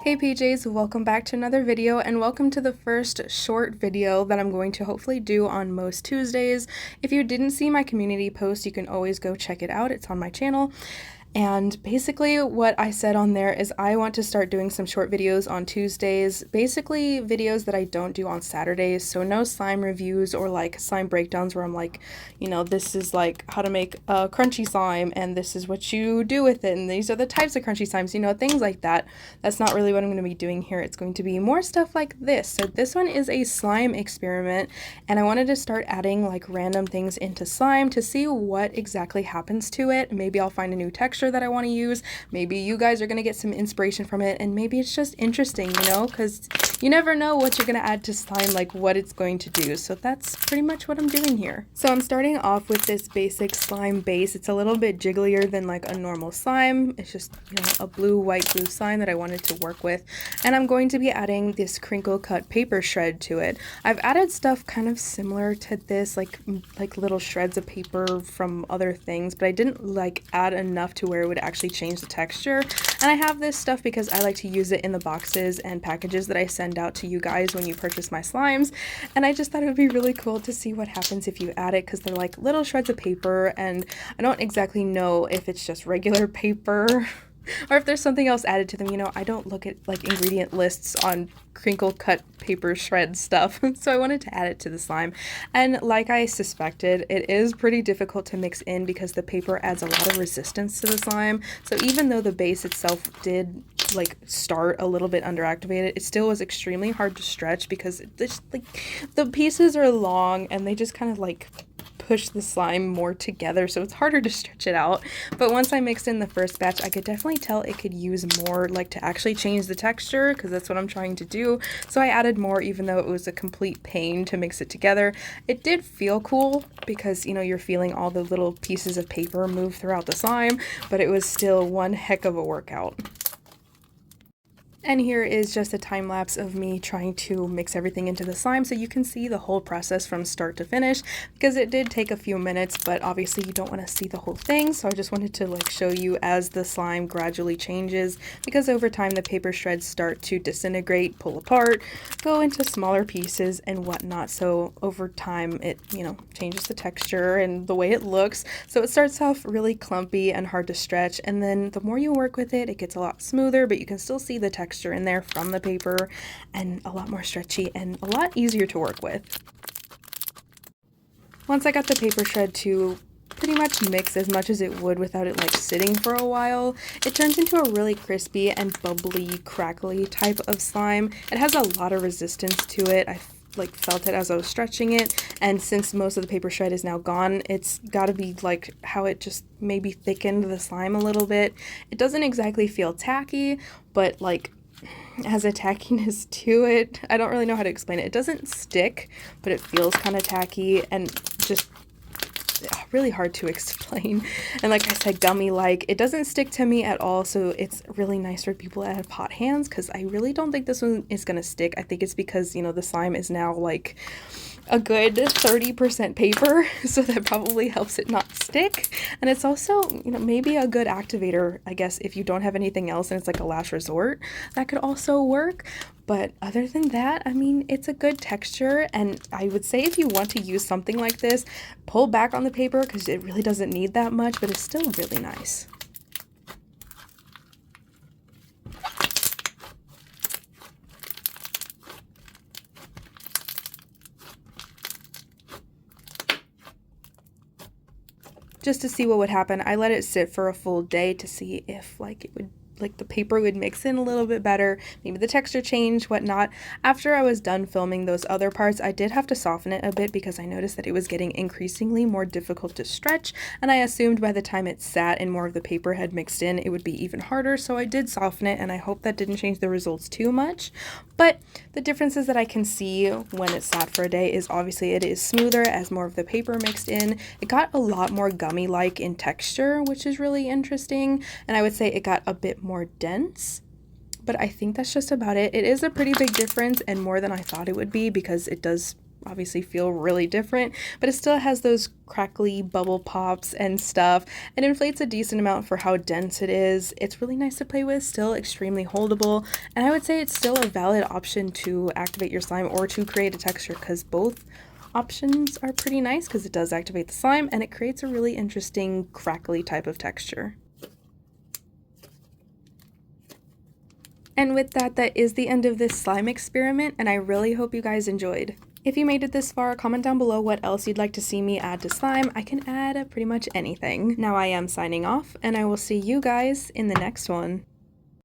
Hey PJs, welcome back to another video and welcome to the first short video that I'm going to hopefully do on most Tuesdays. If you didn't see my community post, you can always go check it out. It's on my channel. And basically what I said on there is I want to start doing some short videos on Tuesdays, basically videos that I don't do on Saturdays, so no slime reviews or like slime breakdowns where I'm like, this is like how to make a crunchy slime and this is what you do with it and these are the types of crunchy slimes, things like that. That's not really what I'm going to be doing here. It's going to be more stuff like this. So this one is a slime experiment and I wanted to start adding like random things into slime to see what exactly happens to it. Maybe I'll find a new texture that I want to use. Maybe you guys are going to get some inspiration from it and maybe it's just interesting, because you never know what you're going to add to slime, like what it's going to do. So that's pretty much what I'm doing here. So I'm starting off with this basic slime base. It's a little bit jigglier than like a normal slime. It's just, a white glue slime that I wanted to work with. And I'm going to be adding this crinkle cut paper shred to it. I've added stuff kind of similar to this, like little shreds of paper from other things, but I didn't like add enough to where it would actually change the texture. And I have this stuff because I like to use it in the boxes and packages that I send out to you guys when you purchase my slimes. And I just thought it would be really cool to see what happens if you add it, because they're like little shreds of paper and I don't exactly know if it's just regular paper or if there's something else added to them. I don't look at like ingredient lists on crinkle cut paper shred stuff, so I wanted to add it to the slime. And like I suspected, it is pretty difficult to mix in because the paper adds a lot of resistance to the slime. So even though the base itself did like start a little bit underactivated, it still was extremely hard to stretch because the pieces are long and they just kind of like push the slime more together, so it's harder to stretch it out. But once I mixed in the first batch, I could definitely tell it could use more, like to actually change the texture, because that's what I'm trying to do. So I added more, even though it was a complete pain to mix it together. It did feel cool because you're feeling all the little pieces of paper move throughout the slime, but it was still one heck of a workout. And here is just a time lapse of me trying to mix everything into the slime so you can see the whole process from start to finish, because it did take a few minutes, but obviously you don't want to see the whole thing, so I just wanted to like show you as the slime gradually changes, because over time the paper shreds start to disintegrate, pull apart, go into smaller pieces and whatnot. So over time it changes the texture and the way it looks. So it starts off really clumpy and hard to stretch, and then the more you work with it, it gets a lot smoother, but you can still see the texture in there from the paper and a lot more stretchy and a lot easier to work with. Once I got the paper shred to pretty much mix as much as it would without it like sitting for a while, it turns into a really crispy and bubbly, crackly type of slime. It has a lot of resistance to it. I felt it as I was stretching it, and since most of the paper shred is now gone, it's got to be like how it just maybe thickened the slime a little bit. It doesn't exactly feel tacky, but like has a tackiness to it. I don't really know how to explain it. It doesn't stick, but it feels kind of tacky and just really hard to explain. And like I said, gummy like. It doesn't stick to me at all, so it's really nice for people that have hot hands, because I really don't think this one is gonna stick. I think it's because the slime is now like a good 30% paper, so that probably helps it not stick. And it's also, maybe a good activator, I guess, if you don't have anything else and it's like a last resort, that could also work. But other than that, I mean, it's a good texture, and I would say if you want to use something like this, pull back on the paper because it really doesn't need that much, but it's still really nice. Just to see what would happen, I let it sit for a full day to see if the paper would mix in a little bit better, maybe the texture change, whatnot. After I was done filming those other parts, I did have to soften it a bit because I noticed that it was getting increasingly more difficult to stretch, and I assumed by the time it sat and more of the paper had mixed in, it would be even harder, so I did soften it, and I hope that didn't change the results too much. But the differences that I can see when it sat for a day is obviously it is smoother as more of the paper mixed in. It got a lot more gummy-like in texture, which is really interesting, and I would say it got a bit more dense, but I think that's just about it. It is a pretty big difference and more than I thought it would be, because it does obviously feel really different, but it still has those crackly bubble pops and stuff. It inflates a decent amount for how dense it is. It's really nice to play with, still extremely holdable, and I would say it's still a valid option to activate your slime or to create a texture, because both options are pretty nice because it does activate the slime and it creates a really interesting crackly type of texture. And with that, that is the end of this slime experiment, and I really hope you guys enjoyed. If you made it this far, comment down below what else you'd like to see me add to slime. I can add pretty much anything. Now I am signing off, and I will see you guys in the next one.